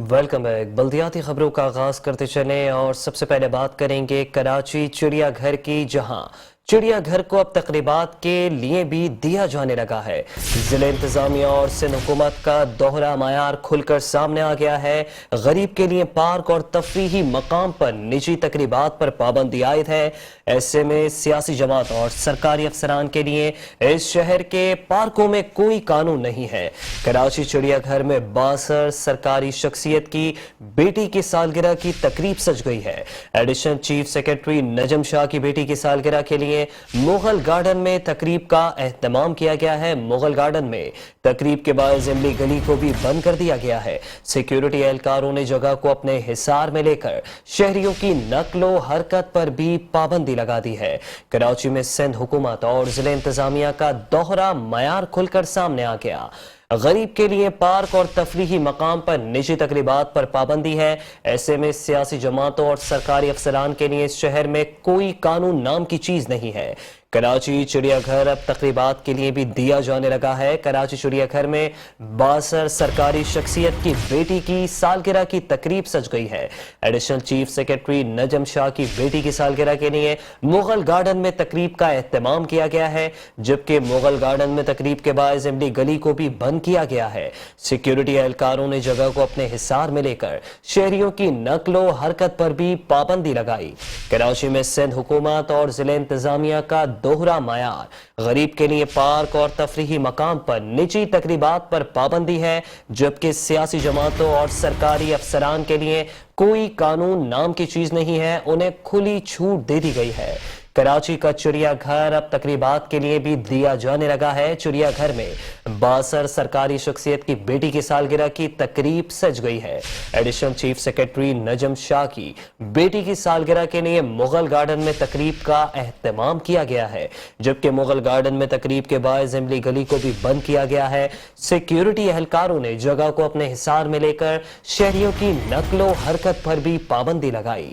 Welcome back. बल्दियाती खबरों का आगाज करते चले और सबसे पहले बात करेंगे कराची चिड़ियाघर की, जहां चिड़ियाघर को अब तकरीबात के लिए भी दिया जाने लगा है। जिला इंतजामिया और सिंध हुकूमत का दोहरा मायार खुलकर सामने आ गया है। गरीब के लिए पार्क और तफरीही मकाम पर निजी तकरीबात पर पाबंदी आयद है। ऐसे में सियासी जमात और सरकारी अफसरान के लिए इस शहर के पार्कों में कोई कानून नहीं है। कराची चिड़ियाघर में 62 सरकारी शख्सियत की बेटी की सालगिरह की तकरीब सज गई है। एडिशनल चीफ सेक्रेटरी नजम शाह की बेटी की सालगिरह के लिए मुगल गार्डन में तकरीब का एहतमाम किया गया है। मुगल गार्डन में तकरीब के बाद असेंबली गली को भी बंद कर दिया गया है। सिक्योरिटी एहलकारों ने जगह को अपने हिसार में लेकर शहरियों की नक्लो हरकत पर भी पाबंदी लगा दी है। कराची में सिंध हुकूमत और जिला इंतजामिया का दोहरा मयार खुलकर सामने आ गया। गरीब के लिए पार्क और तफरीही मकाम पर निजी तकरीबात पर पाबंदी है। ऐसे में सियासी जमातों और सरकारी अफसरान के लिए इस शहर में कोई कानून नाम की चीज नहीं है। कराची चिड़ियाघर अब तकरीबात के लिए भी दिया जाने लगा है। कराची चिड़ियाघर में 62 सरकारी शख्सियत की बेटी की सालगिरह की तकरीब सज गई है। एडिशनल चीफ सेक्रेटरी नजम शाह की बेटी की सालगिरह के लिए मुगल गार्डन में तकरीब का एहतमाम किया गया है, जबकि मुगल गार्डन में तकरीब के बाद असेंबली गली को भी बंद किया गया है। सिक्योरिटी एहलकारों ने जगह को अपने हिसार में लेकर शहरियों की नक्लो हरकत पर भी पाबंदी लगाई। कराची में सिंध हुकूमत और जिला इंतजामिया का दोहरा मायार, गरीब के लिए पार्क और तफरीही मकाम पर निजी तकरीबात पर पाबंदी है, जबकि सियासी जमातों और सरकारी अफसरान के लिए कोई कानून नाम की चीज नहीं है। उन्हें खुली छूट दे दी गई है। कराची का चिड़ियाघर अब तकरीबात के लिए भी दिया जाने लगा है। चिड़ियाघर में 62 सरकारी शख्सियत की बेटी की सालगिरह की तकरीब सज गई है। एडिशनल चीफ सेक्रेटरी नजम शाह की बेटी की सालगिरह के लिए मुगल गार्डन में तकरीब का एहतमाम किया गया है, जबकि मुगल गार्डन में तकरीब के बाद असेंबली गली को भी बंद किया गया है। सिक्योरिटी एहलकारों ने जगह को अपने हिसार में लेकर शहरियों की नक्लो हरकत पर भी पाबंदी लगाई।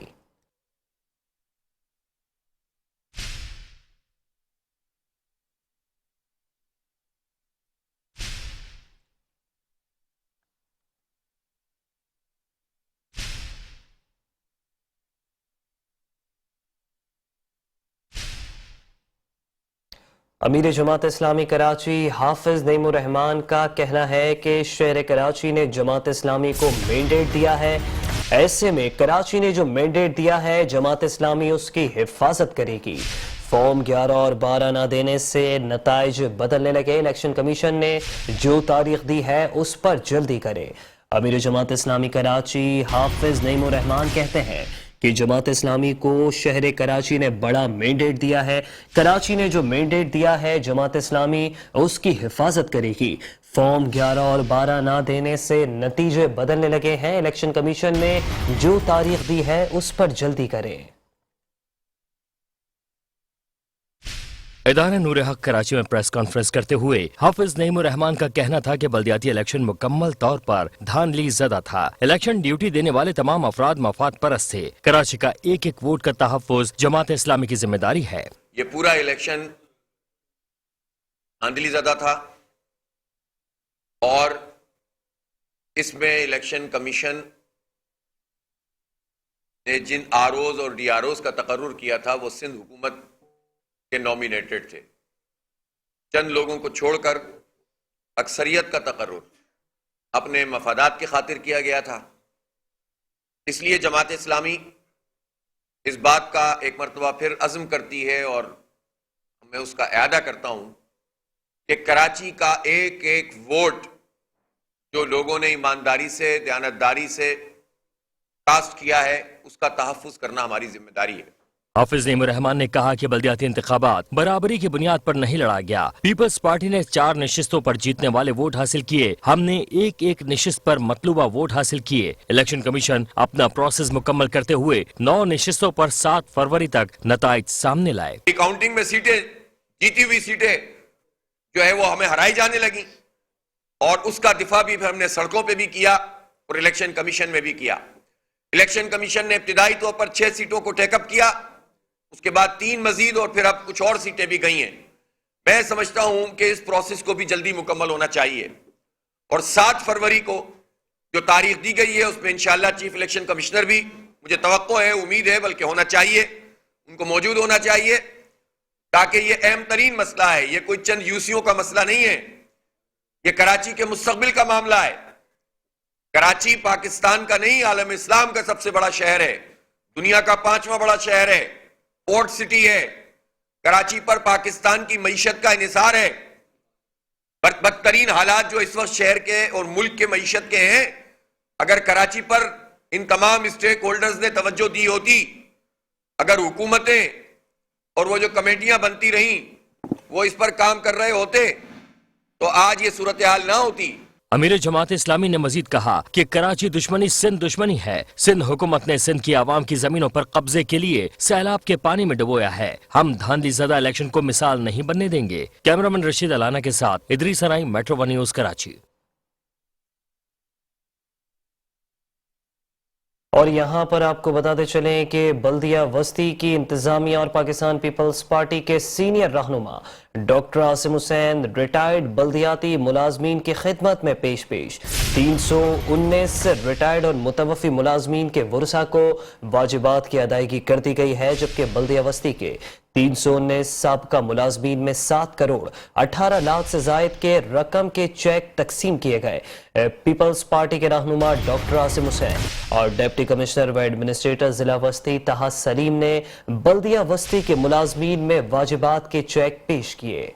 अमीर जमात इस्लामी कराची हाफिज नईमुर रहमान का कहना है कि शहर कराची ने जमात इस्लामी को मैंडेट दिया है। ऐसे में कराची ने जो मैंडेट दिया है, जमात इस्लामी उसकी हिफाजत करेगी। फॉर्म 11 और 12 न देने से नताइज बदलने लगे। इलेक्शन कमीशन ने जो तारीख दी है उस पर जल्दी करे। अमीर जमात इस्लामी कराची हाफिज नईमुर रहमान कहते हैं कि जमात इस्लामी को शहर कराची ने बड़ा मैंडेट दिया है। कराची ने जो मैंडेट दिया है, जमात इस्लामी उसकी हिफाजत करेगी। फॉर्म 11 और 12 ना देने से नतीजे बदलने लगे हैं। इलेक्शन कमीशन ने जो तारीख दी है उस पर जल्दी करें। इदारा नूर हक कराची में प्रेस कॉन्फ्रेंस करते हुए हाफिज नईमुर रहमान का कहना था कि बल्दियाती इलेक्शन मुकम्मल तौर पर धांधली ज़दा था। इलेक्शन ड्यूटी देने वाले तमाम अफराद मफाद परस्त थे। कराची का एक एक वोट का तहफ़्फ़ुज़ जमात इस्लामी की जिम्मेदारी है। ये पूरा इलेक्शन धांधली ज़दा था और इसमें इलेक्शन कमीशन ने जिन आरओज और डीआरओज का तकर्रुर किया था वो सिंध हुकूमत के नॉमिनेटेड थे। चंद लोगों को छोड़कर अक्सरियत का तकर्रुर अपने मफादात की खातिर किया गया था। इसलिए जमात इस्लामी इस बात का एक मरतबा फिर अज़्म करती है और मैं उसका इआदा करता हूं कि कराची का एक एक वोट जो लोगों ने ईमानदारी से, दयानतदारी से कास्ट किया है, उसका तहफ़्फ़ुज़ करना हमारी जिम्मेदारी है। हाफिज नईमुर रहमान ने कहा कि बल्दियाती इंतखाबात बराबरी की बुनियाद पर नहीं लड़ा गया। पीपल्स पार्टी ने 4 नशिस्तों पर जीतने वाले वोट हासिल किए। हमने एक एक नशिस्त पर मतलूबा वोट हासिल किए। इलेक्शन कमीशन अपना प्रोसेस मुकम्मल करते हुए 9 नशिस्तों पर 7 फरवरी तक नताइज सामने लाए। काउंटिंग में सीटें, जीती हुई सीटें जो है वो हमें हराई जाने लगी और उसका दिफा भी हमने सड़कों पे भी किया और इलेक्शन कमीशन में भी किया। इलेक्शन कमीशन ने इब्तिदाई तौर पर 6 सीटों को टेकअप किया, उसके बाद 3 मजीद और फिर अब कुछ और सीटें भी गई हैं। मैं समझता हूं कि इस प्रोसेस को भी जल्दी मुकम्मल होना चाहिए और 7 फरवरी को جو تاریخ دی گئی ہے اس میں انشاءاللہ چیف الیکشن کمشنر بھی مجھے توقع ہے، امید ہے بلکہ ہونا چاہیے، ان کو موجود ہونا چاہیے، تاکہ یہ اہم ترین مسئلہ ہے، یہ کوئی چند یوسیوں کا مسئلہ نہیں ہے، یہ کراچی کے مستقبل کا معاملہ ہے۔ کراچی پاکستان کا نہیں، عالم اسلام کا سب سے بڑا شہر ہے، دنیا کا 5واں بڑا شہر ہے، پورٹ سٹی ہے، کراچی پر پاکستان کی معیشت کا انحصار ہے۔ بدترین حالات جو اس وقت شہر کے اور ملک کے معیشت کے ہیں، اگر کراچی پر ان تمام اسٹیک ہولڈرز نے توجہ دی ہوتی، اگر حکومتیں اور وہ جو کمیٹیاں بنتی رہیں وہ اس پر کام کر رہے ہوتے تو آج یہ صورتحال نہ ہوتی۔ امیر جماعت اسلامی نے مزید کہا کہ کراچی دشمنی سندھ دشمنی ہے۔ سندھ حکومت نے سندھ کی عوام کی زمینوں پر قبضے کے لیے سیلاب کے پانی میں ڈبویا ہے۔ ہم دھاندلی زدہ الیکشن کو مثال نہیں بننے دیں گے۔ کیمرامین رشید علانہ کے ساتھ ادریس سرائی، میٹرو ون نیوز، کراچی۔ اور یہاں پر آپ کو بتاتے چلیں کہ بلدیہ وسطی کی انتظامیہ اور پاکستان پیپلز پارٹی کے سینئر رہنما ڈاکٹر عاصم حسین ریٹائرڈ بلدیاتی ملازمین کی خدمت میں پیش 319 ریٹائرڈ اور متوفی ملازمین کے ورثاء کو واجبات کی ادائیگی کر دی گئی ہے، جبکہ بلدیہ وسطی کے 319 سابقہ ملازمین میں 7 کروڑ 18 لاکھ سے زائد کے رقم کے چیک تقسیم کیے گئے۔ پیپلز پارٹی کے رہنما ڈاکٹر عاصم حسین اور ڈپٹی کمشنر و ایڈمنسٹریٹر ضلع وسطی طاہا سلیم نے بلدیہ وسطی کے ملازمین میں واجبات کے چیک پیش کیے۔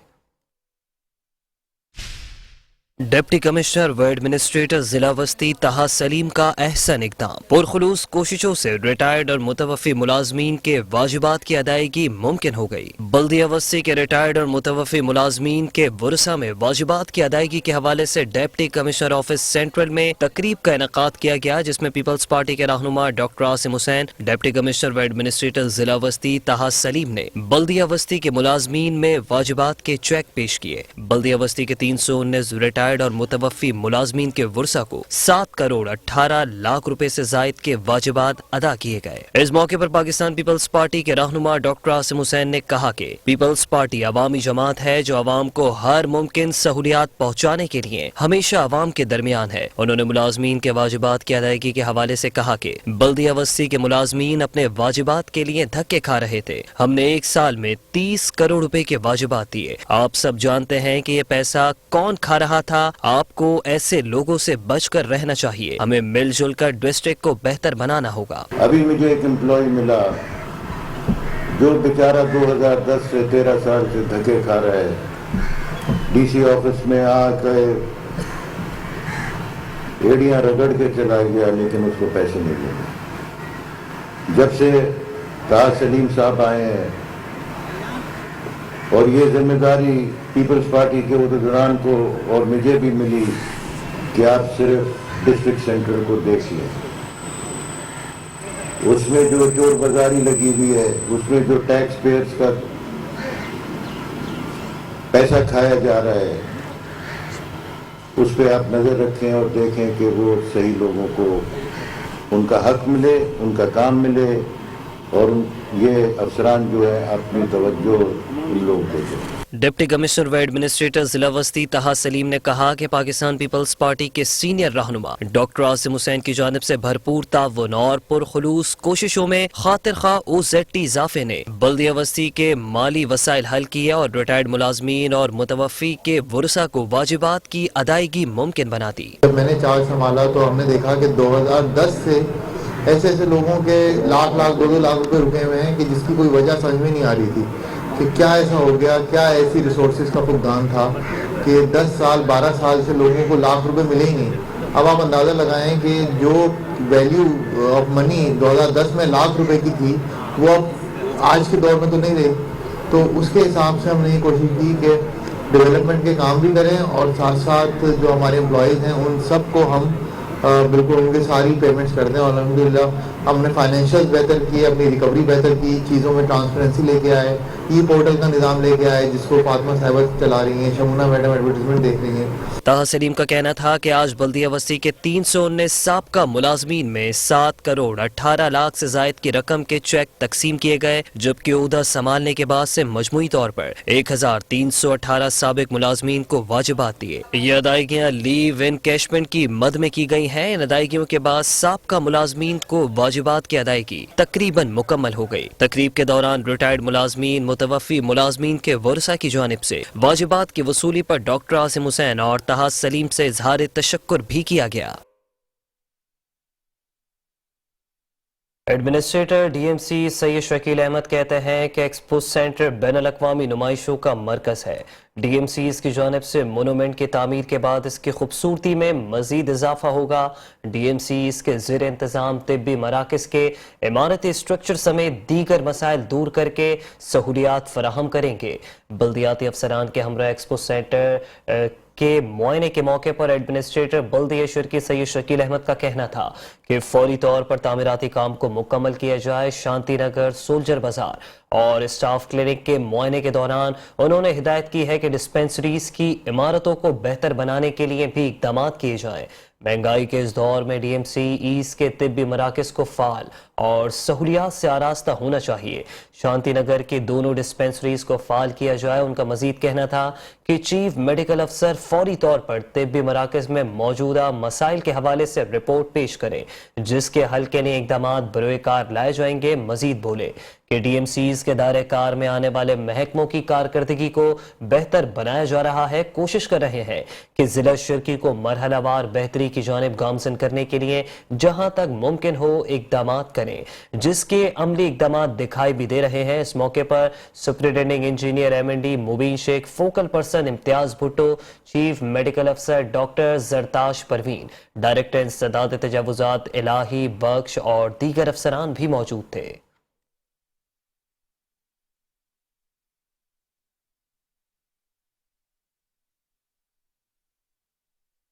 ڈپٹی کمشنر و ایڈمنسٹریٹر ضلع وسطی طاہا سلیم کا احسن اقدام، پرخلوص کوششوں سے ریٹائرڈ اور متوفی ملازمین کے واجبات کی ادائیگی ممکن ہو گئی۔ بلدیہ وسطی کے ریٹائرڈ اور متوفی ملازمین کے ورثاء میں واجبات کی ادائیگی کے حوالے سے ڈپٹی کمشنر آفس سینٹرل میں تقریب کا انعقاد کیا گیا، جس میں پیپلز پارٹی کے رہنما ڈاکٹر عاصم حسین، ڈپٹی کمشنر و ایڈمنسٹریٹر ضلع وسطی طاہا سلیم نے بلدیہ وسطی کے ملازمین میں واجبات کے چیک پیش کیے۔ بلدیہ وسطی کے 319 ریٹائرڈ اور متوفی ملازمین کے ورثاء کو 7 کروڑ 18 لاکھ روپے سے زائد کے واجبات ادا کیے گئے۔ اس موقع پر پاکستان پیپلز پارٹی کے رہنما ڈاکٹر عاصم حسین نے کہا کہ پیپلز پارٹی عوامی جماعت ہے جو عوام کو ہر ممکن سہولیات پہنچانے کے لیے ہمیشہ عوام کے درمیان ہے۔ انہوں نے ملازمین کے واجبات کی ادائیگی کے حوالے سے کہا کہ بلدیہ وسطی کے ملازمین اپنے واجبات کے لیے دھکے کھا رہے تھے۔ ہم نے 1 سال میں 30 کروڑ روپے کے واجبات دیے۔ آپ سب جانتے ہیں کہ یہ پیسہ کون کھا رہا تھا۔ آپ کو ایسے لوگوں سے بچ کر رہنا چاہیے۔ ہمیں مل جل کر ڈسٹرکٹ کو بہتر بنانا ہوگا۔ ابھی مجھے ایک امپلائی ملا جو بیچارہ 2010 سے 13 سال سے دھکے کھا رہا ہے، ڈی سی آفس میں آ کے ایڑیاں رگڑ کے چلا گیا، لیکن اس کو پیسے نہیں ملے۔ جب سے طاہا سلیم صاحب آئے ہیں اور یہ ذمہ داری پیپلز پارٹی کے عہدیداران کو اور مجھے بھی ملی کہ آپ صرف ڈسٹرکٹ سینٹر کو دیکھ لیں، اس میں جو چور بازاری لگی ہوئی ہے، اس میں جو ٹیکس پیئرز کا پیسہ کھایا جا رہا ہے، اس پہ آپ نظر رکھیں اور دیکھیں کہ وہ صحیح لوگوں کو ان کا حق ملے، ان کا کام ملے، اور یہ افسران جو ہے اپنی توجہ ان لوگوں کو دیں۔ ڈپٹی کمشنر و ایڈمنسٹریٹر ضلع وسطی طاہا سلیم نے کہا کہ پاکستان پیپلز پارٹی کے سینئر رہنما ڈاکٹر عاصم حسین کی جانب سے بھرپور تعاون اور پرخلوص کوششوں میں خاطر خواہ OZT اضافے نے بلدیہ وسطی کے مالی وسائل حل کیے اور ریٹائرڈ ملازمین اور متوفی کے ورثاء کو واجبات کی ادائیگی ممکن بنا دی۔ جب میں نے چارج سنبھالا تو ہم نے دیکھا کہ 2010 سے ایسے لوگوں کے لاکھ 2 لاکھ روپے رکے ہوئے ہیں کہ جس کی کوئی وجہ سمجھ میں نہیں آ رہی تھی کہ کیا ایسا ہو گیا، کیا ایسی ریسورسز کا فقدان تھا کہ 10 سال 12 سال سے لوگوں کو لاکھ روپے ملے ہی نہیں۔ اب آپ اندازہ لگائیں کہ جو ویلیو آف منی 2010 میں لاکھ روپے کی تھی وہ اب آج کے دور میں تو نہیں رہی۔ تو اس کے حساب سے ہم نے یہ کوشش کی کہ ڈیولپمنٹ کے کام بھی کریں اور ساتھ ساتھ جو ہمارے امپلائیز ہیں ان سب کو ہم بالکل ان کی ساری پیمنٹس کر دیں۔ اور الحمدللہ ہم نے فائنینشیل بہتر کیے، اپنی ریکوری بہتر کی، چیزوں میں ٹرانسپیرنسی لے کے آئے۔ ई पोर्टल का निज़ाम लेके आए जिसको फातिमा साहिबा चला रही हैं, शमुना मैडम एडवर्टाइजमेंट देख रही हैं। ताहा सलीम का कहना था कि आज बल्दिया बस्ती के 319 साबका मुलाजमीन में 7 करोड़ 18 लाख से जायद की रकम के चेक तकसीम किए गए, जबकि ओहदा संभालने के बाद से मजमूई तौर पर 1318 साबिक मुलाजमीन को वाजिबात दिए। ये अदायगियाँ लीव इन कैशमेंट की मद में की गई हैं। इन अदायगियों के बाद साबका मुलाजमीन को वाजिबात की अदायगी तकरीबन मुकम्मल हो गई। तकरीब के दौरान रिटायर्ड मुलाजमीन मुतवफ़ी मुलाजमीन के वरसा की जानिब से वाजिबात की वसूली पर डॉक्टर आसिम हुसैन और ताहा सलीम से इजहार तशक्कुर भी किया गया। एडमिनिस्ट्रेटर डीएमसी सैयद शकील अहमद कहते हैं कि एक्सपो सेंटर बैनुल-अक़वामी नुमाइशों का मरकज़ है। डीएमसी इसकी जानिब से मोनूमेंट की तामीर के बाद इसकी खूबसूरती में मजीद इजाफा होगा। डीएमसी इसके ज़ेर इंतज़ाम तिब्बी मराकज़ के इमारती स्ट्रक्चर समेत दीगर मसाइल दूर करके सहूलियात फराहम करेंगे। बल्दियाती अफसरान के हमरा एक्सपो सेंटर के मुआयने के मौके पर एडमिनिस्ट्रेटर बल्दिया शर्की सैयद शकील अहमद का कहना था कि फौरी तौर पर तामीराती काम को मुकम्मल किया जाए। शांति नगर, सोल्जर बाजार और स्टाफ क्लिनिक के मुआयने के दौरान उन्होंने हिदायत की है कि डिस्पेंसरीज की इमारतों को बेहतर बनाने के लिए भी इक़दाम किए जाएं। महंगाई के इस दौर में डीएमसी ईस्ट के तिब्बी मराकज़ को फाल और सहूलियात से आरास्ता होना चाहिए। शांति नगर की दोनों डिस्पेंसरीज को फाल किया जाए। उनका मजीद कहना था कि चीफ मेडिकल अफसर फौरी तौर पर तिब्बी मराकज़ में मौजूदा मसाइल के हवाले से रिपोर्ट पेश करें, जिसके हल के लिए इक़दाम बरोए कार लाए जाएंगे। मजीद बोले कि डीएमसीज के दायरे कार में आने वाले महकमों की कारकर्दगी को बेहतर बनाया जा रहा है। कोशिश कर रहे हैं कि जिला शर्की को मरहलावार बेहतरी की जानिब गामजन करने के लिए जहां तक मुमकिन हो इक़दाम करें, जिसके अमली इक़दाम दिखाई भी दे रहे हैं। इस मौके पर superintending engineer MND Mubeen Shaikh, focal person Imtiaz Bhutto, chief medical अफसर डॉक्टर जरताश परवीन, डायरेक्टर इंसदाद तजावुजात इलाही बख्श और दीगर अफसरान भी मौजूद थे।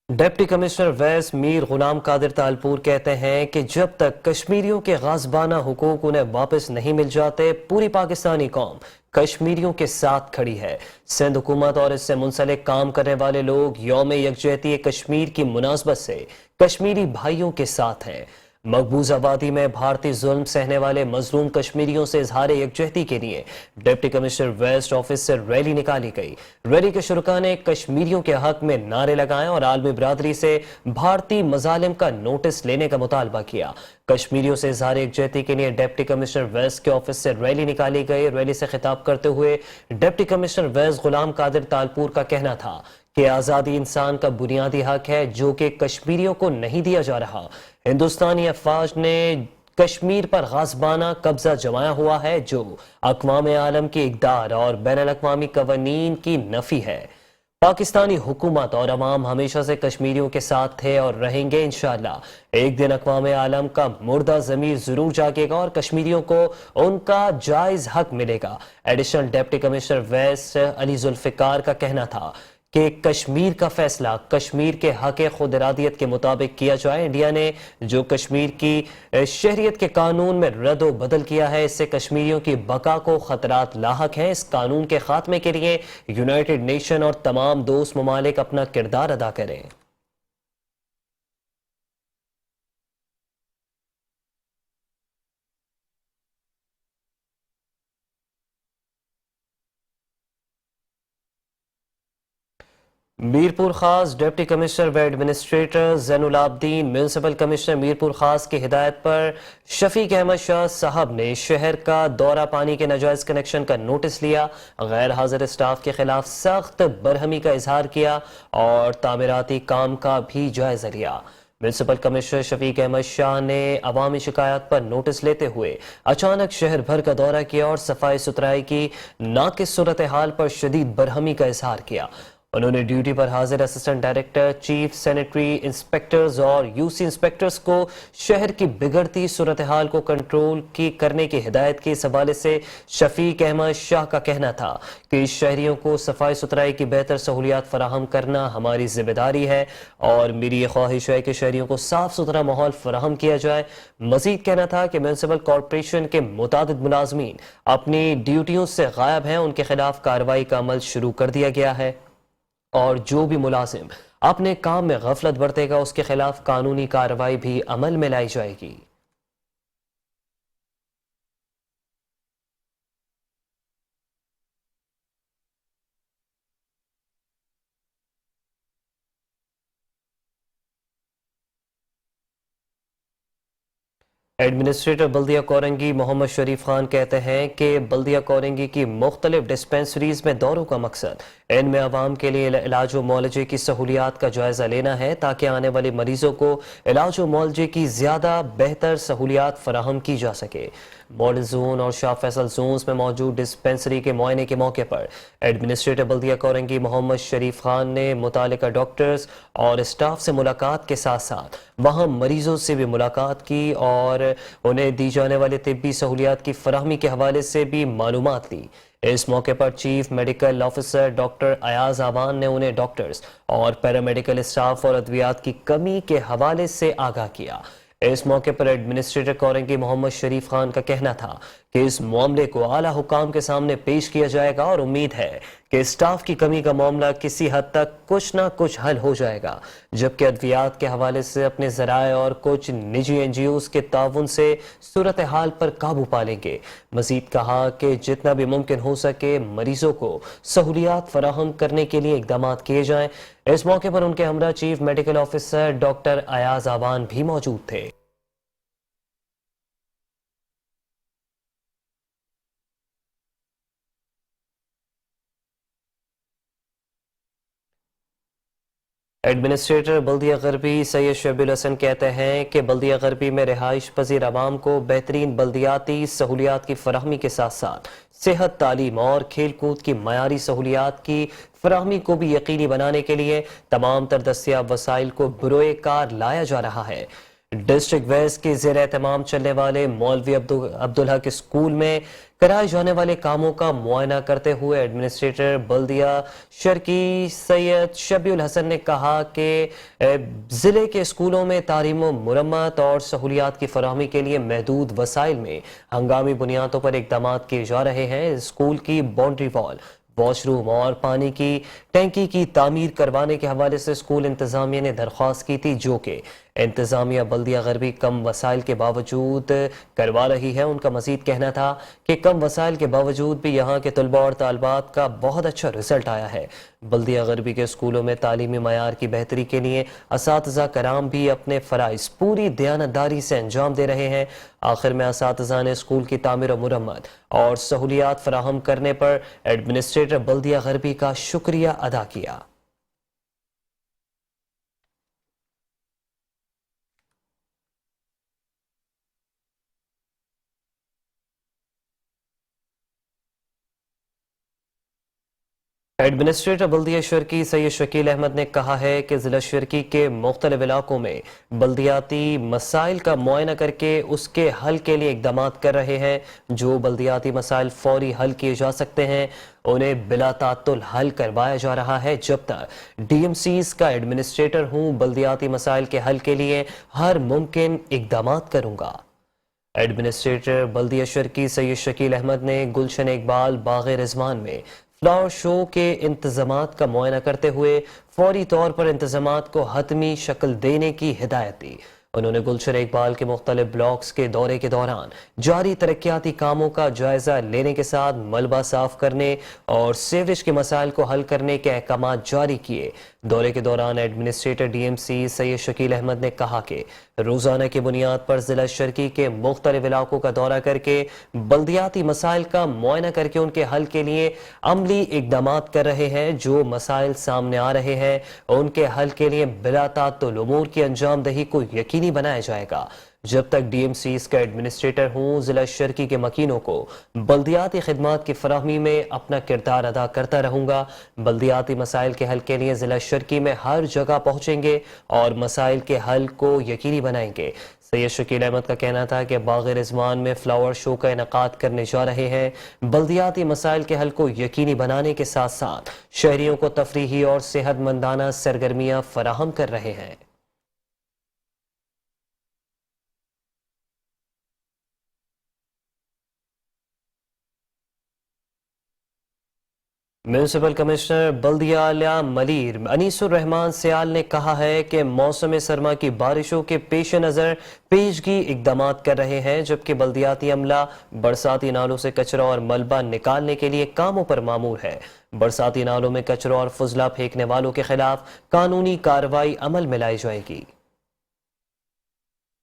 Deputy commissioner west Mir Ghulam Qadir Talpur कहते हैं कि जब तक कश्मीरियों के गाज़बाना हुकूक उन्हें वापस नहीं मिल जाते, पूरी पाकिस्तानी कौम कश्मीरियों के साथ खड़ी है। सिंध हुकूमत और इससे मुंसलिक काम करने वाले लोग यौम यकजहती कश्मीर की मुनासबत से कश्मीरी भाइयों के साथ हैं। मकबूजा वादी में भारतीय जुल्म सहने वाले मजलूम कश्मीरियों से इजहार यकजहती के लिए डिप्टी कमिश्नर वेस्ट ऑफिस से रैली निकाली गई। रैली के शुरका ने कश्मीरियों के हक में नारे लगाए और आलमी बरादरी से भारतीय मजालिम का नोटिस लेने का मुतालबा किया। कश्मीरियों से इजहार यकजहती के लिए डिप्टी कमिश्नर वेस्ट के ऑफिस से रैली निकाली गई। रैली से खिताब करते हुए डिप्टी कमिश्नर वेस्ट गुलाम कादिर तालपुर का कहना था कि आज़ादी इंसान का बुनियादी हक है जो कि कश्मीरियों को नहीं दिया जा रहा। हिंदुस्तानी अफवाज ने कश्मीर पर गाज़बाना कब्जा जमाया हुआ है, जो अक़वाम आलम की इक़दार और बैनुल-अक़वामी कवानीन की नफ़ी है। पाकिस्तानी हुकूमत और अवाम हमेशा से कश्मीरियों के साथ थे और रहेंगे। इंशाअल्लाह एक दिन अक़वाम आलम का मुर्दा ज़मीर जरूर जागेगा और कश्मीरियों को उनका जायज़ हक मिलेगा। Additional deputy commissioner west Ali Zulfiqar का कहना था कि कश्मीर का फैसला कश्मीर के हक खुद इरादियत के मुताबिक किया जाए। इंडिया ने जो कश्मीर की शहरियत के कानून में रद्द बदल किया है, इससे कश्मीरियों की बका को खतरात लाहक हैं। इस कानून के खात्मे के लिए यूनाइटेड नेशन और तमाम दोस्त ममालिक अपना किरदार अदा करें। मीरपुर खास डिप्टी कमिश्नर व administrator Zainul Abedin, municipal commissioner Mirpur खास की हिदायत पर शफीक अहमद शाह साहब ने शहर का दौरा पानी के नाजायज कनेक्शन का नोटिस लिया, गैर हाजिर स्टाफ के खिलाफ सख्त बरहमी का इजहार किया और तामीराती काम का भी जायजा लिया। म्यूनसिपल कमिश्नर शफीक अहमद शाह ने अवामी शिकायत पर नोटिस लेते हुए अचानक शहर भर का दौरा किया और सफाई सुथराई की नाकिस सूरत हाल पर शदीद बरहमी का इजहार किया। انہوں نے ڈیوٹی پر حاضر assistant director, chief sanitary inspectors اور یوسی انسپیکٹرز کو شہر کی بگڑتی صورتحال کو کنٹرول کرنے کی ہدایت کی۔ اس حوالے سے شفیق احمد شاہ کا کہنا تھا کہ شہریوں کو صفائی ستھرائی کی بہتر سہولیات فراہم کرنا ہماری ذمہ داری ہے اور میری یہ خواہش ہے کہ شہریوں کو صاف ستھرا ماحول فراہم کیا جائے۔ مزید کہنا تھا کہ میونسپل کارپوریشن کے متعدد ملازمین اپنی ڈیوٹیوں سے غائب ہیں، ان کے خلاف کارروائی کا عمل شروع کر دیا گیا ہے اور جو بھی ملازم اپنے کام میں غفلت برتے گا اس کے خلاف قانونی کارروائی بھی عمل میں لائی جائے گی۔ ایڈمنسٹریٹر بلدیہ کورنگی محمد شریف خان کہتے ہیں کہ بلدیہ کورنگی کی مختلف ڈسپنسریز میں دوروں کا مقصد ان میں عوام کے لیے علاج و معالجے کی سہولیات کا جائزہ لینا ہے تاکہ آنے والے مریضوں کو علاج و معالجے کی زیادہ بہتر سہولیات فراہم کی جا سکے۔ ماڈل زون اور شاہ فیصل زونز میں موجود ڈسپنسری کے معائنے کے موقع پر ایڈمنسٹریٹر بلدیہ کورنگی محمد شریف خان نے متعلقہ ڈاکٹرز اور اسٹاف سے ملاقات کے ساتھ ساتھ وہاں مریضوں سے بھی ملاقات کی اور انہیں دی جانے والے طبی سہولیات کی فراہمی کے حوالے سے بھی معلومات لی۔ اس موقع پر chief medical officer doctor Ayaz Awan نے انہیں ڈاکٹرز اور پیرامیڈیکل اسٹاف اور ادویات کی کمی کے حوالے سے آگاہ کیا۔ اس موقع پر ایڈمنسٹریٹر کورنگی محمد شریف خان کا کہنا تھا کہ اس معاملے کو اعلیٰ حکام کے سامنے پیش کیا جائے گا اور امید ہے کہ اسٹاف کی کمی کا معاملہ کسی حد تک کچھ نہ کچھ حل ہو جائے گا، جبکہ ادویات کے حوالے سے اپنے ذرائع اور کچھ نجی این جی اوز کے تعاون سے صورتحال پر قابو پا لیں گے۔ مزید کہا کہ جتنا بھی ممکن ہو سکے مریضوں کو سہولیات فراہم کرنے کے لیے اقدامات کیے جائیں۔ اس موقع پر ان کے ہمراہ chief medical officer doctor Ayaz Awan بھی موجود تھے۔ ایڈمنسٹریٹر بلدیہ غربی سید شعیب الحسن کہتے ہیں کہ بلدیہ غربی میں رہائش پذیر عوام کو بہترین بلدیاتی سہولیات کی فراہمی کے ساتھ ساتھ صحت، تعلیم اور کھیل کود کی معیاری سہولیات کی فراہمی کو بھی یقینی بنانے کے لیے تمام تر دستیاب وسائل کو بروئے کار لایا جا رہا ہے۔ ڈسٹرکٹ ویسٹ کے زیر اہتمام چلنے والے مولوی عبدالحق اسکول میں کرائے جانے والے کاموں کا معائنہ کرتے ہوئے ایڈمنسٹریٹر بلدیہ شرکی سید شبیع الحسن نے کہا کہ ضلع کے اسکولوں میں تعلیم و مرمت اور سہولیات کی فراہمی کے لیے محدود وسائل میں ہنگامی بنیادوں پر اقدامات کیے جا رہے ہیں۔ اسکول کی باؤنڈری وال، واش روم اور پانی کی ٹینکی کی تعمیر کروانے کے حوالے سے اسکول انتظامیہ نے درخواست کی تھی، جو کہ انتظامیہ بلدیہ غربی کم وسائل کے باوجود کروا رہی ہے۔ ان کا مزید کہنا تھا کہ کم وسائل کے باوجود بھی یہاں کے طلباء اور طالبات کا بہت اچھا رزلٹ آیا ہے۔ بلدیہ غربی کے اسکولوں میں تعلیمی معیار کی بہتری کے لیے اساتذہ کرام بھی اپنے فرائض پوری دیانتداری سے انجام دے رہے ہیں۔ آخر میں اساتذہ نے اسکول کی تعمیر و مرمت اور سہولیات فراہم کرنے پر ایڈمنسٹریٹر بلدیہ غربی کا شکریہ ادا کیا۔ ایڈمنسٹریٹر بلدیہ شرکی سید شکیل احمد نے کہا ہے کہ ضلع شرکی کے مختلف علاقوں میں بلدیاتی مسائل کا معائنہ کر کے اس کے حل کے لیے اقدامات کر رہے ہیں۔ جو بلدیاتی مسائل فوری حل کیے جا سکتے ہیں انہیں بلا تعطل حل کروایا جا رہا ہے۔ جب تک ڈی ایم سیز کا ایڈمنسٹریٹر ہوں بلدیاتی مسائل کے حل کے لیے ہر ممکن اقدامات کروں گا۔ ایڈمنسٹریٹر بلدیہ شرکی سید شکیل احمد نے گلشن اقبال باغ رضوان میں فلاور شو کے انتظامات کا معائنہ کرتے ہوئے فوری طور پر انتظامات کو حتمی شکل دینے کی ہدایت دی۔ انہوں نے گلشن اقبال کے مختلف بلاکس کے دورے کے دوران جاری ترقیاتی کاموں کا جائزہ لینے کے ساتھ ملبہ صاف کرنے اور سیوریج کے مسائل کو حل کرنے کے احکامات جاری کیے۔ دورے کے دوران ایڈمنسٹریٹر ڈی ایم سی سید شکیل احمد نے کہا کہ روزانہ کی بنیاد پر ضلع شرکی کے مختلف علاقوں کا دورہ کر کے بلدیاتی مسائل کا معائنہ کر کے ان کے حل کے لیے عملی اقدامات کر رہے ہیں۔ جو مسائل سامنے آ رہے ہیں ان کے حل کے لیے بلا تعطل امور کی انجام دہی کو یقینی بنایا جائے گا۔ जब तक DMCs का एडमिनिस्ट्रेटर हूँ, जिला शर्की के मकीनों को बल्दियाती खिदमात की फराहमी में अपना किरदार अदा करता रहूँगा। बल्दियाती मसाइल के हल के लिए जिला शर्की में हर जगह पहुँचेंगे और मसाइल के हल को यकीनी बनाएंगे। सैयद शकील अहमद का कहना था कि बाग़ रिजवान में फ्लावर शो का इनेकाद करने जा रहे हैं। बल्दियाती मसाइल के हल को यकीनी बनाने के साथ साथ शहरियों को तफरीही और सेहतमंदाना सरगर्मियाँ फराहम कर रहे हैं। म्यूनिसिपल कमिश्नर बल्दिया मलीर अनीसुर रहमान सियाल ने कहा है कि मौसम सरमा की बारिशों के पेश नज़र पेशगी इकदामात कर रहे हैं, जबकि बल्दियाती अमला बरसाती नालों से कचरा और मलबा निकालने के लिए कामों पर मामूर है। बरसाती नालों में कचरा और फुजला फेंकने वालों के खिलाफ कानूनी कार्रवाई अमल में लाई जाएगी।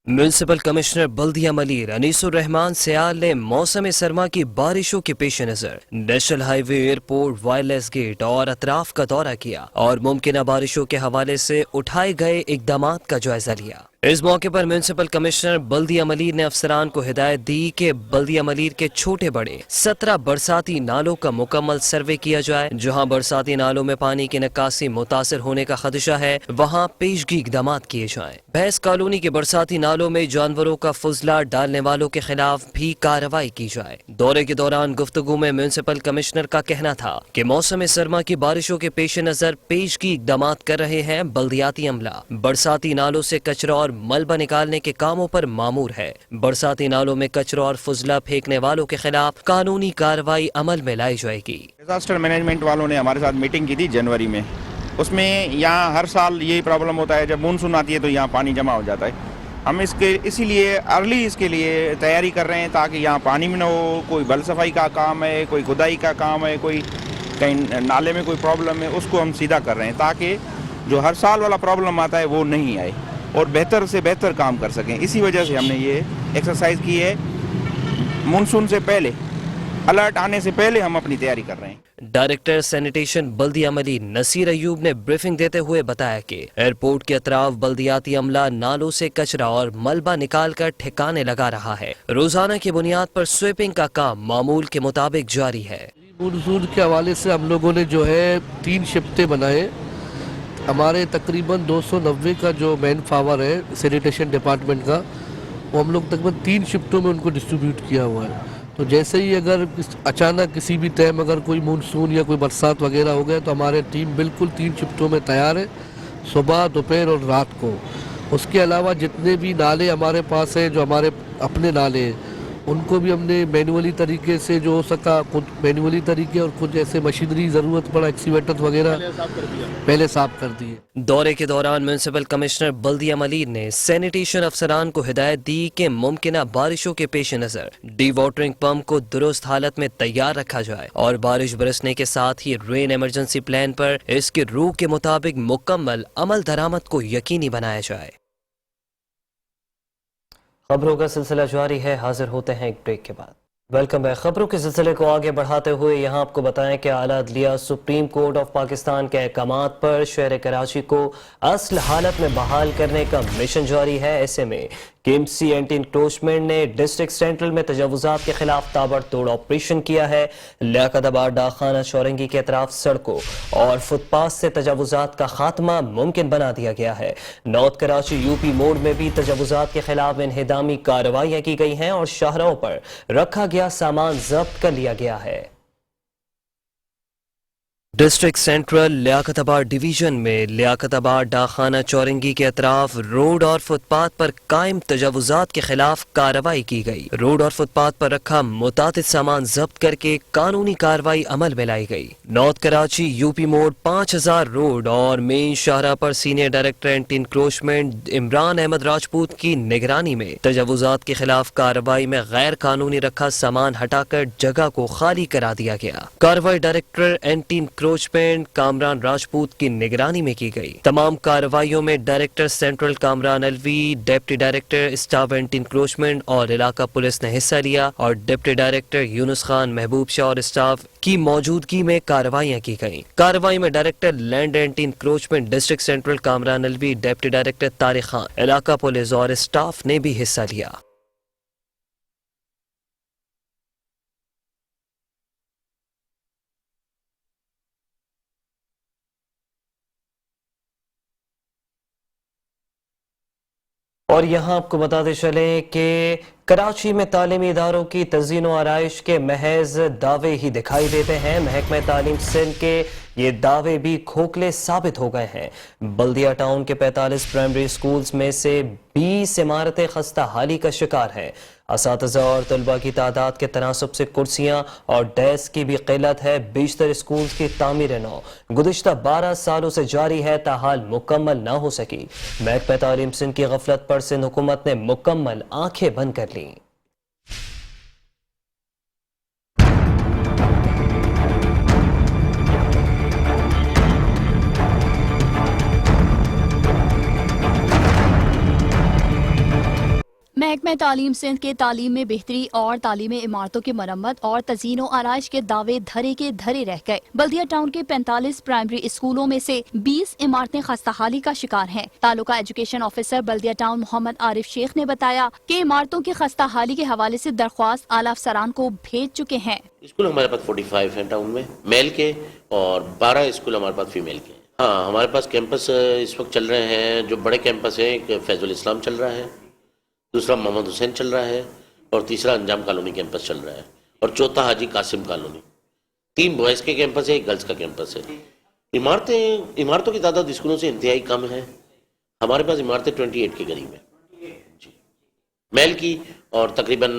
म्यूनिसिपल कमिश्नर बल्दिया मलीर अनीसुर रहमान सियाल ने मौसम सरमा की बारिशों के पेश नज़र national highway, airport, wireless gate और अतराफ का दौरा किया और मुमकिन बारिशों के हवाले से उठाए गए इकदामात का जायजा लिया। इस मौके पर म्यूनिसिपल कमिश्नर बल्दिया मलीर ने अफसरान को हिदायत दी कि बल्दिया मलीर के छोटे बड़े 17 बरसाती नालों का मुकम्मल सर्वे किया जाए। जहां बरसाती नालों में पानी की निकासी मुतासर होने का खदशा है, वहां पेशगी इकदामात किए जाएं। भैंस कॉलोनी के बरसाती नालों में जानवरों का फुजला डालने वालों के खिलाफ भी कार्रवाई की जाए। दौरे के दौरान गुफ्तगू में म्यूनिसिपल कमिश्नर का कहना था कि मौसम सरमा की बारिशों के पेश नज़र पेशगी इकदामात कर रहे हैं बल्दियाती अमला। बरसाती नालों से कचरा और मलबा निकालने के कामों पर मामूर है। बरसाती नालों में कचरा और फुजला फेंकने वालों के खिलाफ कानूनी कार्रवाई अमल में लाई जाएगी। डिजास्टर मैनेजमेंट वालों ने हमारे साथ मीटिंग की थी जनवरी में। उसमें यहाँ हर साल यही प्रॉब्लम होता है, जब मानसून आती है तो यहाँ पानी जमा हो जाता है। हम इसीलिए अर्ली इसके लिए तैयारी कर रहे हैं ताकि यहाँ पानी में न हो। कोई बल सफाई का काम है, कोई खुदाई का काम है, कोई कहीं नाले में कोई प्रॉब्लम है, उसको हम सीधा कर रहे हैं ताकि जो हर साल वाला प्रॉब्लम आता है वो नहीं आए और बेहतर से बेहतर काम कर सकें। इसी वजह से हमने ये एक्सरसाइज की है। मानसून से पहले, अलर्ट आने से पहले हम अपनी तैयारी कर रहे हैं। डायरेक्टर सैनिटेशन बल्दिया मलीर नसीर अयूब ने ब्रीफिंग देते हुए बताया कि एयरपोर्ट के अतराफ बल्दियाती अमला नालों से कचरा और मलबा निकाल कर ठिकाने लगा रहा है। रोजाना की बुनियाद पर स्वीपिंग का काम मामूल के मुताबिक जारी है। मानसून के हवाले से हम लोगों ने जो है 3 शिफ्टें बनाए। हमारे तकरीबन 290 का जो मैन पावर है सैनिटेशन डिपार्टमेंट का, वो हम लोग तकरीबन 3 शिफ्टों में उनको डिस्ट्रीब्यूट किया हुआ है। तो जैसे ही अगर अचानक किसी भी टाइम अगर कोई मानसून या कोई बरसात वगैरह हो गया तो हमारे टीम बिल्कुल 3 शिफ्टों में तैयार है, सुबह, दोपहर और रात को। उसके अलावा जितने भी नाले हमारे पास हैं, जो हमारे अपने नाले हैं, उनको भी हमने मैनुअली तरीके से जो हो सका खुद मैनुअली तरीके और कुछ ऐसे मशीनरी ज़रूरत पड़ा एक्सीवेटर वगैरह पहले साफ कर दिए। दौरे के दौरान म्यूनिसिपल कमिश्नर बल्दिया मलीर ने सैनिटेशन अफसरान को हिदायत दी कि मुमकिन बारिशों के पेश नज़र डी वाटरिंग पंप को दुरुस्त हालत में तैयार रखा जाए और बारिश बरसने के साथ ही रेन इमरजेंसी प्लान पर इसके रूह के मुताबिक मुकम्मल अमल दरामद को यकीनी बनाया जाए। खबरों का सिलसिला जारी है, हाजिर होते हैं एक ब्रेक के बाद। Welcome back. खबरों के सिलसिले को आगे बढ़ाते हुए यहाँ आपको बताएं कि आला अदलिया सुप्रीम कोर्ट ऑफ पाकिस्तान के अहकामात पर शहर कराची को असल हालत में बहाल करने का मिशन जारी है। ऐसे में KMC एंटी इंक्रोचमेंट ने डिस्ट्रिक्ट सेंट्रल में तजावुजात के खिलाफ ताबड़तोड़ ऑपरेशन किया है। लियाकताबाद डाकखाना चौरंगी के अतराफ सड़कों और फुटपाथ से तजावुजात का खात्मा मुमकिन बना दिया गया है। नॉर्थ कराची UP मोड में भी तजावुजात के खिलाफ इन्हिदामी कार्रवाइयाँ की गई हैं और शाहराहों पर रखा गया सामान जब्त कर लिया गया है। डिस्ट्रिक्ट सेंट्रल लियाकताबाद डिवीजन में लियाकताबाद डाकखाना चौरंगी के अतराफ रोड और फुटपाथ पर कायम तजावुजात के खिलाफ कार्रवाई की गई। रोड और फुटपाथ पर रखा मुतादिद सामान जब्त करके कानूनी कार्रवाई अमल में लाई गई। नॉर्थ कराची UP मोड 5000 रोड और मेन शाहरा पर senior director anti encroachment Imran Ahmed Rajput की निगरानी में तजावुजात के खिलाफ कार्रवाई में गैर कानूनी रखा सामान हटाकर जगह को खाली करा दिया गया। कार्रवाई director anti encroachment Kamran Rajput की निगरानी में की गई। तमाम कार्रवाइयों में director central Kamran Alvi, deputy director staff anti encroachment और इलाका पुलिस ने हिस्सा लिया और डिप्टी डायरेक्टर यूनुस खान, महबूब शाह और स्टाफ की मौजूदगी में कार्रवाइयां की गईं। कार्रवाई में director land anti encroachment district central Kamran Alvi, deputy director Tariq Khan, इलाका पुलिस और स्टाफ ने भी हिस्सा लिया। और यहाँ आपको बताते चलें कि कराची में तालीमी इदारों की तज़ीन व आराइश के महज दावे ही दिखाई देते हैं। महकमा तालीम सिंध के ये दावे भी खोखले साबित हो गए हैं। बल्दिया टाउन के 45 प्राइमरी स्कूल्स में से 20 इमारतें खस्ता हाली का शिकार हैं। असातिज़ा और तलबा की तादाद के तनासब से कुर्सियाँ और डेस्क की भी किल्लत है। बेशतर स्कूल्स की तामीर नौ गुज़िश्ता 12 सालों से जारी है, ताहाल मुकम्मल ना हो सकी। महकमा तालीम सिंध की गफलत पर सिंध हुकूमत ने मुकम्मल आंखें बंद कर लीं। महकमा तालीम सिंध के तालीम में बेहतरी और तालीमी इमारतों की मरम्मत और तज़ीन व आराइश के दावे धरे के धरे रह गए। बल्दिया टाउन के 45 प्राइमरी स्कूलों में से 20 इमारतें खस्ताहाली का शिकार हैं। तालुका एजुकेशन ऑफिसर बल्दिया टाउन मोहम्मद आरिफ शेख ने बताया कि इमारतों की खस्ताहाली के हवाले से दरख्वास्त आला अफसरान को भेज चुके हैं। स्कूल हमारे पास 45 हैं टाउन में मेल के और 12 स्कूल हमारे पास फीमेल के। हाँ, हमारे पास कैंपस इस वक्त चल रहे हैं। जो बड़े कैंपस हैं, एक फैजुल इस्लाम चल रहा है, दूसरा मोहम्मद हुसैन चल रहा है और तीसरा अंजाम कॉलोनी कैंपस चल रहा है और चौथा हाजी कासिम कॉलोनी। 3 बॉयज़ के कैंपस है, 1 गर्ल्स का कैंपस है। इमारतों की तादाद स्कूलों से इंतहाई कम है। हमारे पास इमारतें 28 के करीब है जी, मेल की, और तकरीबन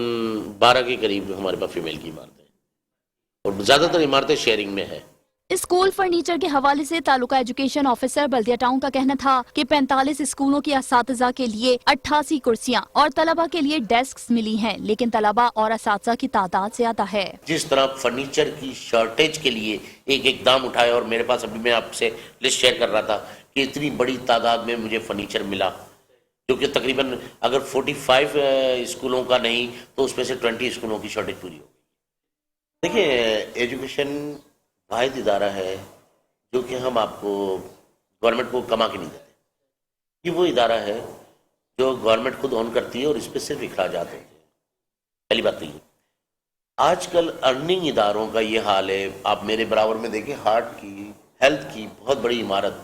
12 के करीब हमारे पास फीमेल की इमारतें और ज़्यादातर इमारतें शेयरिंग में है। स्कूल फर्नीचर के हवाले से तालुका एजुकेशन ऑफिसर बल्दिया टाउन का कहना था कि 45 स्कूलों की असातिज़ा के लिए 88 कुर्सियां और तलबा के लिए डेस्क मिली हैं, लेकिन तलबा और असातिज़ा की तादाद ज्यादा है। जिस तरह फर्नीचर की शॉर्टेज के लिए एक इकदाम उठाया, और मेरे पास अभी मैं आपसे लिस्ट शेयर कर रहा था कि इतनी बड़ी तादाद में मुझे फर्नीचर मिला, जो कि तकरीबन अगर 45 स्कूलों का नहीं तो उसमें से 20 स्कूलों की शॉर्टेज पूरी हो गई। देखिए, एजुकेशन वाहिद इदारा है जो कि हम आपको गवर्नमेंट को कमा के नहीं देते। ये वो इदारा है जो गवर्नमेंट खुद ऑन करती है और इस पर सिर्फ अखराजात होते हैं। पहली बात तो ये, आजकल अर्निंग इदारों का ये हाल है। आप मेरे बराबर में देखें, हार्ट की, हेल्थ की बहुत बड़ी इमारत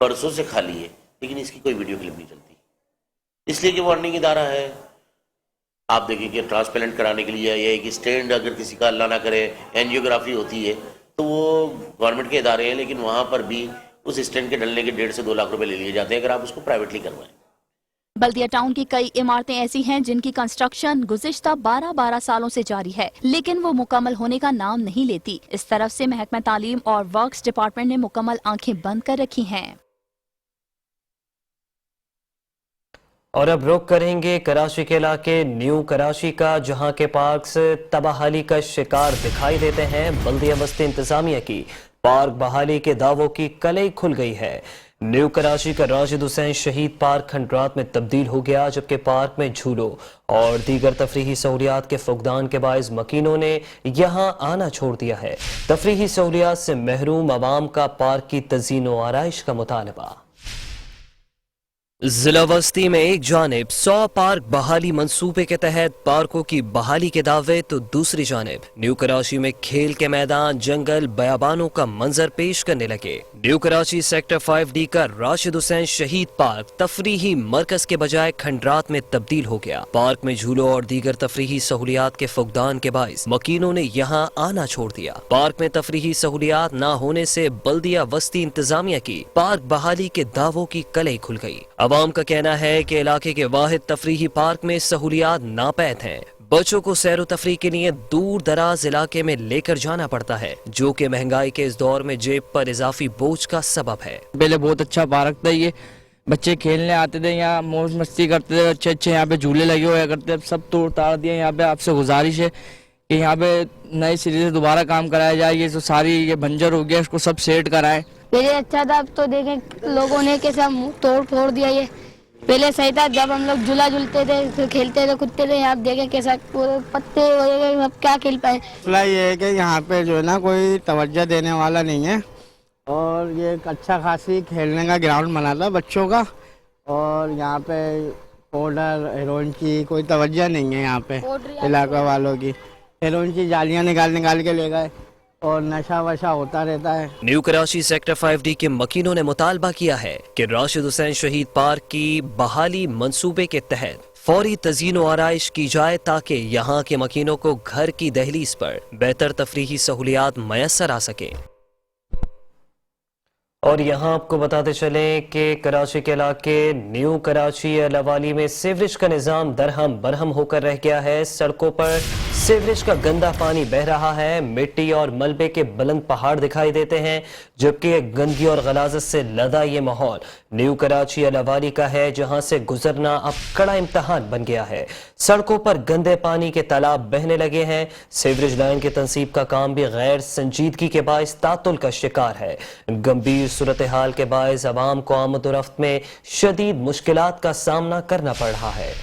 बरसों से खाली है, लेकिन इसकी कोई वीडियो क्लिप नहीं चलती, इसलिए कि वो अर्निंग इदारा है। आप देखें कि ट्रांसपेरेंट कराने के लिए या एक स्टैंड अगर किसी का अल्लाह ना करे एंजियोग्राफी होती है तो वो गवर्नमेंट के इदारे हैं, लेकिन वहाँ पर भी उस स्टैंड के डलने के 1.5 से 2 लाख रुपए ले लिए जाते हैं अगर आप उसको प्राइवेटली करवाएं। बल्दिया टाउन की कई इमारतें ऐसी हैं जिनकी कंस्ट्रक्शन गुज़िश्ता 12 सालों से जारी है, लेकिन वो मुकम्मल होने का नाम नहीं लेती। इस तरफ से महकमा तालीम और वर्क्स डिपार्टमेंट ने मुकम्मल आंखें बंद कर रखी हैं। और अब रुख करेंगे कराची के इलाके न्यू कराची का, जहां के पार्क्स तबाहाली का शिकार दिखाई देते हैं। बल्दिया बस्ती इंतजामिया की पार्क बहाली के दावों की कलई खुल गई है। न्यू कराची का राशिद हुसैन शहीद पार्क खंडरात में तब्दील हो गया, जबकि पार्क में झूलों और दीगर तफरीही सहूलियात के फुकदान के बायस मकीनों ने यहां आना छोड़ दिया है। तफरीही सहूलियात से महरूम आवाम का पार्क की तज़ीन व आराइश का मुतालबा। जिला बस्ती में एक जानिब 100 पार्क बहाली मंसूबे के तहत पार्कों की बहाली के दावे, तो दूसरी जानिब न्यू कराची में खेल के मैदान, जंगल, बयाबानों का मंजर पेश करने लगे। न्यू कराची सेक्टर 5D का राशिद हुसैन शहीद पार्क तफरीही मरकज के बजाय खंडरात में तब्दील हो गया। पार्क में झूलों और दीगर तफरीही सहूलियात के फुकदान के बायस मकीनों ने यहाँ आना छोड़ दिया। पार्क में तफरीही सहूलियात न होने से बल्दिया बस्ती इंतजामिया की पार्क बहाली के दावों की कलई खुल गई। अवाम का कहना है कि इलाके के वाहिद तफरीही पार्क में सहूलियात नापैद हैं। बच्चों को सैर व तफरीह के लिए दूर दराज इलाके में लेकर जाना पड़ता है, जो कि महंगाई के इस दौर में जेब पर इजाफी बोझ का सबब है। पहले बहुत अच्छा पार्क था, ये बच्चे खेलने आते थे, यहाँ मौज मस्ती करते थे, अच्छे अच्छे यहाँ पे झूले लगे हुए करते थे, सब तोड़ ताड़ दिए। यहाँ पे आपसे गुजारिश है कि यहाँ पे नए सिरे से दोबारा काम कराया जाए, ये जो सारी ये बंजर हो गया इसको सब सेट कराएं। पहले अच्छा था, अब तो देखें लोगों ने कैसा मुंह तोड़ फोड़ दिया। ये पहले सही था, जब हम लोग झूला झूलते थे, खेलते थे, कूदते थे, आप देखें कैसा पूरे पत्ते वगैरह सब क्या खेल पाए। मसला ये है कि यहाँ पे जो है ना कोई तवज्जो देने वाला नहीं है, और ये एक अच्छा खासी खेलने का ग्राउंड बना था बच्चों का, और यहाँ पे पाउडर हेरोइन की कोई तवज्जो नहीं है। यहाँ पे इलाका वालों की हेरोइन की जालियाँ निकाल के ले गए और नशा वशा होता रहता है। न्यू कराची सेक्टर 5D के मकीनों ने मुतालबा किया है कि राशिद हुसैन शहीद पार्क की बहाली मंसूबे के तहत फौरी तज़ीन व आराइश की जाए ताकि यहाँ के मकीनों को घर की दहलीज पर बेहतर तफरीही सहूलियात मैसर आ सके। और यहाँ आपको बताते चलें कि कराची के इलाके न्यू कराची अलावाली में सीवरेज का निज़ाम दरहम बरहम होकर रह गया है। सड़कों पर सीवरेज का गंदा पानी बह रहा है, मिट्टी और मलबे के बुलंद पहाड़ दिखाई देते हैं, जबकि गंदगी और गलाजत से लदा ये माहौल न्यू कराची अलावाली का है, जहां से गुजरना अब कड़ा इम्तहान बन गया है। सड़कों पर गंदे पानी के तालाब बहने लगे हैं। सीवरेज लाइन की तंसीब का काम भी गैर संजीदगी के बायस तातुल का शिकार है। गंभीर सूरत हाल के बायस अवाम को आमद-ओ-रफ्त में शदीद मुश्किलात का सामना करना पड़ रहा है।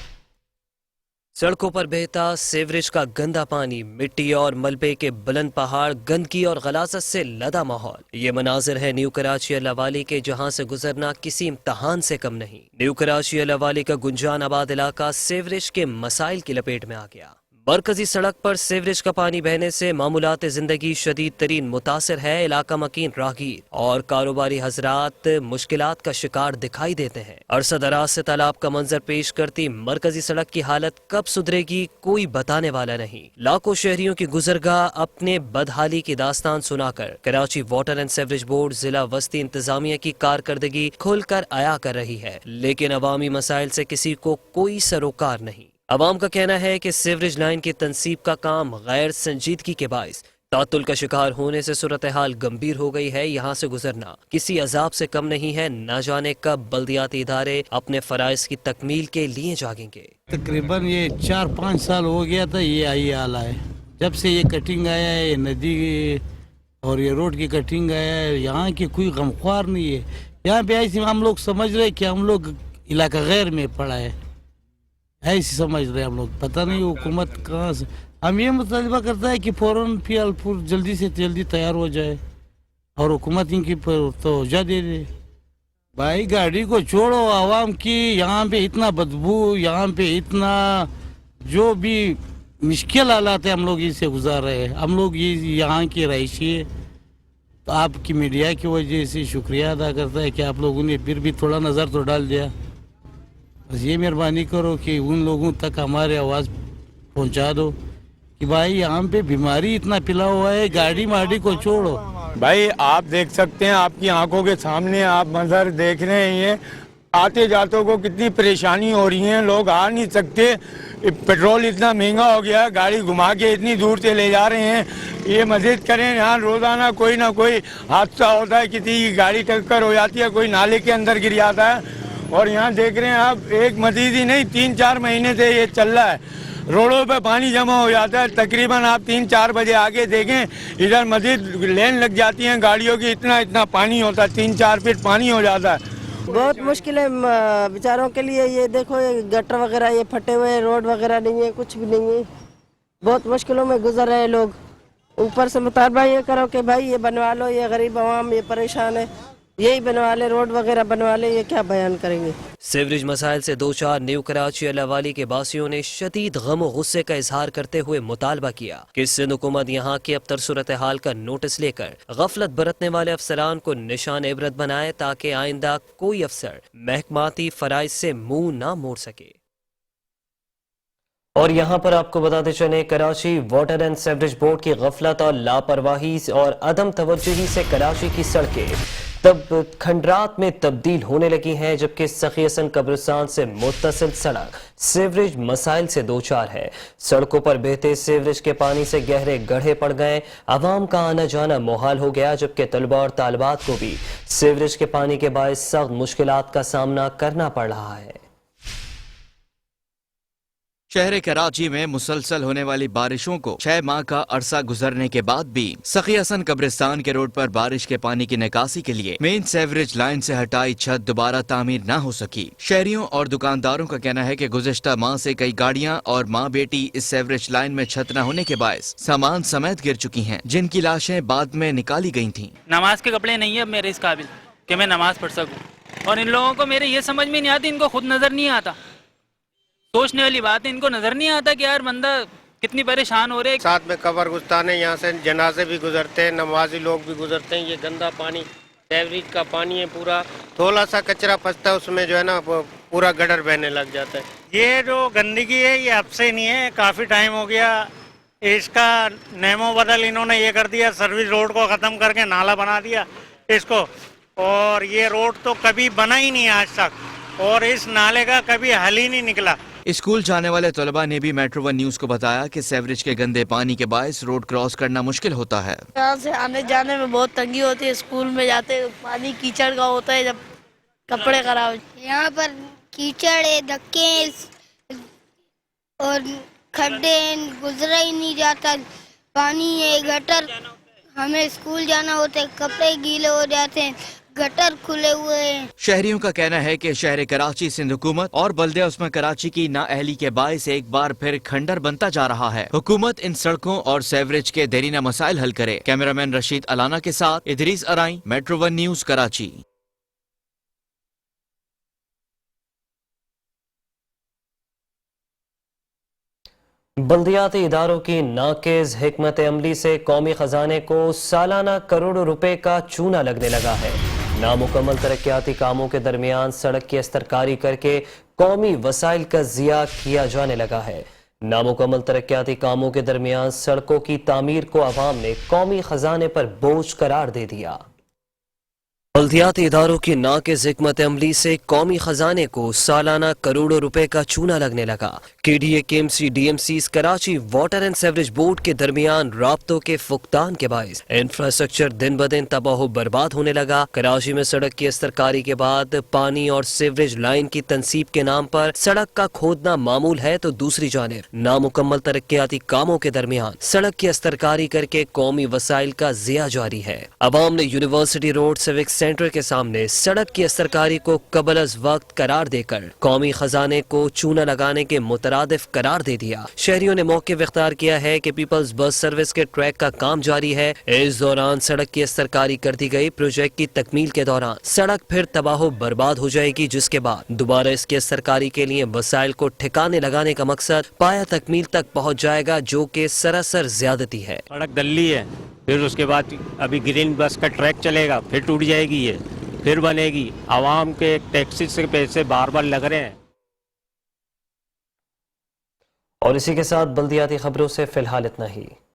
सड़कों पर बहता सीवरेज का गंदा पानी, मिट्टी और मलबे के बुलंद पहाड़, गंदगी और गलाजत से लदा माहौल, ये मनाजिर है न्यू कराची अलावाली के, जहां से गुजरना किसी इम्तहान से कम नहीं। न्यू कराची अलावाली का गुंजान आबाद इलाका सीवरेज के मसाइल की लपेट में आ गया। मरकजी सड़क पर सीवरेज का पानी बहने से मामूलात जिंदगी शदीद तरीन मुतासर है। इलाका मकीन राहगीर और कारोबारी हजरात मुश्किलात का शिकार दिखाई देते हैं। अरसा दराज से तालाब का मंजर पेश करती मरकजी सड़क की हालत कब सुधरेगी कोई बताने वाला नहीं। लाखों शहरियों की गुजरगाह अपने बदहाली की दास्तान सुनाकर Karachi water and sewerage board जिला वस्ती इंतजामिया की कारकर्दगी खुलकर आया कर रही है, लेकिन अवामी मसाइल से किसी को कोई सरोकार नहीं। अवाम का कहना है कि सीवरेज लाइन की तंसीब का काम गैर संजीदगी के बायस तातुल का शिकार होने से सूरत हाल गंभीर हो गई है। यहाँ से गुजरना किसी अजाब से कम नहीं है। न जाने कब बल्दियाती इदारे अपने फराइज की तकमील के लिए जागेंगे। तकरीबन ये 4-5 साल हो गया था ये आई आला है, जब से ये कटिंग आया है, ये नदी और ये रोड की कटिंग आया है, यहाँ की कोई गमख्वार नहीं है। यहाँ पे ऐसे हम लोग समझ रहे कि हम लोग इलाका गैर में पड़ा है, ऐसे समझ रहे हम लोग। पता नहीं हुकूमत कहाँ से, हम ये मुतालबा करता है कि फौरन फिलहाल जल्दी से जल्दी तैयार हो जाए और हुकूमत इनकी तवज्जो दे दे। भाई गाड़ी को छोड़ो, आवाम की यहाँ पे इतना बदबू, यहाँ पे इतना जो भी मुश्किल हालात है हम लोग इससे गुजार रहे हैं। हम लोग ये यहाँ के रहायशी है, तो आपकी मीडिया की वजह से शुक्रिया अदा करता है कि आप लोगों ने फिर भी थोड़ा नज़र तो डाल दिया। बस ये मेहरबानी करो कि उन लोगों तक हमारी आवाज़ पहुंचा दो कि भाई यहाँ पे बीमारी इतना फैला हुआ है, गाड़ी माड़ी को छोड़ो। भाई आप देख सकते हैं, आपकी आंखों के सामने आप मंजर देख रहे हैं, आते जातों को कितनी परेशानी हो रही है, लोग आ नहीं सकते। पेट्रोल इतना महंगा हो गया, गाड़ी घुमा के इतनी दूर से ले जा रहे हैं। ये मदद करें, यहाँ रोजाना कोई ना कोई हादसा होता है, किसी की गाड़ी टक्कर हो जाती है, कोई नाले के अंदर गिर जाता है। और यहाँ देख रहे हैं आप, एक मजीद ही नहीं 3-4 महीने से ये चल रहा है, रोडों पे पानी जमा हो जाता है। तकरीबन आप 3-4 बजे आगे देखें, इधर मजीद लेन लग जाती हैं गाड़ियों की, इतना पानी होता है, 3-4 फीट पानी हो जाता है। बहुत मुश्किल है बेचारों के लिए। ये देखो, ये गटर वगैरह ये फटे हुए, रोड वगैरह नहीं है, कुछ भी नहीं है, बहुत मुश्किलों में गुजर रहे हैं लोग। ऊपर से मुतालबा ये करो कि भाई ये बनवा लो, ये गरीब आवाम ये परेशान है, यही बनवा ले, रोड वगैरह बनवा ले, ये क्या बयान करेंगे। सीवरेज मसाइल से दो चार न्यू कराची अलावाली के बासियों ने शदीद गम और गुस्से का इजहार करते हुए मुतालबा किया कि सिंध हुकूमत यहाँ की अबतर सूरत हाल का नोटिस लेकर गफलत बरतने वाले अफसरान को निशान इबरत बनाए, ताकि आइंदा कोई अफसर महकमाती फराइज से मुंह ना मोड़ सके। और यहाँ पर आपको बताते चले, Karachi water and sewerage board की गफलत और लापरवाही और अदम तवज्जुही से कराची की सड़कें तब खंडरात में तब्दील होने लगी हैं, जबकि सखी हसन कब्रिस्तान से मुत्तसिल सड़क सीवरेज मसाइल से दो चार है। सड़कों पर बहते सीवरेज के पानी से गहरे गड्ढे पड़ गए, आवाम का आना जाना मुहाल हो गया, जबकि तलबा और तालिबात को भी सीवरेज के पानी के बायस सख्त मुश्किलात का सामना करना पड़ रहा है। शहर कराची में मुसलसल होने वाली बारिशों को 6 माह का अरसा गुजरने के बाद भी सखी हसन कब्रिस्तान के रोड पर बारिश के पानी की निकासी के लिए मेन सेवरेज लाइन से हटाई छत दोबारा तामीर न हो सकी। शहरियों और दुकानदारों का कहना है कि गुज़िश्ता माह से कई गाड़ियां और माँ बेटी इस सेवरेज लाइन में छत न होने के बायस सामान समेत गिर चुकी हैं, जिनकी लाशें बाद में निकाली गई थीं। नमाज के कपड़े नहीं है अब मेरे इस काबिल कि मैं नमाज पढ़ सकूं, और इन लोगों को मेरे ये समझ में नहीं आती, इनको खुद नजर नहीं आता। सोचने वाली बात है, इनको नजर नहीं आता कि यार बंदा कितनी परेशान हो रहे। साथ में कब्र गुस्तान है, यहाँ से जनाजे भी गुजरते हैं, नमाजी लोग भी गुजरते हैं। ये गंदा पानी सेवरेज का पानी है, पूरा थोड़ा सा कचरा फंसता है उसमें जो है ना पूरा गटर बहने लग जाता है। ये जो गंदगी है ये अब से नहीं है, काफ़ी टाइम हो गया। इसका नेमो बदल इन्होंने ये कर दिया, सर्विस रोड को ख़त्म करके नाला बना दिया इसको, और ये रोड तो कभी बना ही नहीं आज तक, और इस नाले का कभी हल ही नहीं निकला। स्कूल जाने वाले तलबा ने भी मेट्रो वन न्यूज को बताया कि सेवरेज के गंदे पानी के बायस रोड क्रॉस करना मुश्किल होता है। यहाँ से आने जाने में बहुत तंगी होती है, स्कूल में जाते पानी कीचड़ का होता है, जब कपड़े खराब। यहाँ पर कीचड़ है, धक्के और खड्डे, गुजरा ही नहीं जाता, पानी है, गटर, हमें स्कूल जाना होता है, कपड़े गीले हो जाते हैं, गटर खुले हुए हैं। शहरियों का कहना है कि शहर कराची सिंध हुकूमत और बल्दिया उस्मा कराची की नाअहली के बायस एक बार फिर खंडर बनता जा रहा है। हुकूमत इन सड़कों और सेवरेज के देरीना मसाइल हल करे। कैमरामैन रशीद अलाना के साथ इदरीस अराई, मेट्रो वन न्यूज कराची। बल्दियाती इदारों की नाक़िज़ हिकमत अमली से कौमी खजाने को सालाना करोड़ों रुपए का चूना लगने लगा है। नामुकम्मल तरक्याती कामों के दरमियान सड़क की अस्तरकारी करके कौमी वसाइल का ज़िया किया जाने लगा है। नामुकम्मल तरक्याती कामों के दरमियान सड़कों की तामीर को अवाम ने कौमी खजाने पर बोझ करार दे दिया। बल्दियाती इदारों की नाक़िज़ हिकमत अमली से कौमी खजाने को सालाना करोड़ों रुपए का चूना लगने लगा। KDA, KMC, DMCs, Karachi water and sewerage board के दरमियान राब्तों के फुकतान के बायस इंफ्रास्ट्रक्चर दिन ब दिन तबाह बर्बाद होने लगा। कराची में सड़क की अस्तरकारी के बाद पानी और सेवरेज लाइन की तनसीब के नाम पर सड़क का खोदना मामूल है, तो दूसरी जानिब नामुकम्मल तरक्याती कामों के दरमियान सड़क की अस्तरकारी करके कौमी वसाइल का ज़िया जारी है। अवाम ने यूनिवर्सिटी रोड सिविक सेंटर के सामने सड़क की अस्तरकारी को कबल अज वक्त करार देकर कौमी खजाने को चूना लगाने के मुतरादिफ करार दे दिया। शहरियों ने मौके इख्तियार किया है कि पीपल्स बस सर्विस के ट्रैक का काम जारी है। इस दौरान सड़क की अस्तरकारी कर दी गई। प्रोजेक्ट की तकमील के दौरान सड़क फिर तबाह बर्बाद हो जाएगी, जिसके बाद दोबारा इसकी अस्तरकारी के लिए वसाइल को ठिकाने लगाने का मकसद पाया तकमील तक पहुँच जाएगा, जो कि सरासर ज्यादती है। सड़क दल्ली है, फिर उसके बाद अभी ग्रीन बस का ट्रैक चलेगा, फिर टूट जाएगी, ये फिर बनेगी। आवाम के टैक्सी से पैसे बार बार लग रहे हैं। और इसी के साथ बल्दियाती खबरों से फिलहाल इतना ही।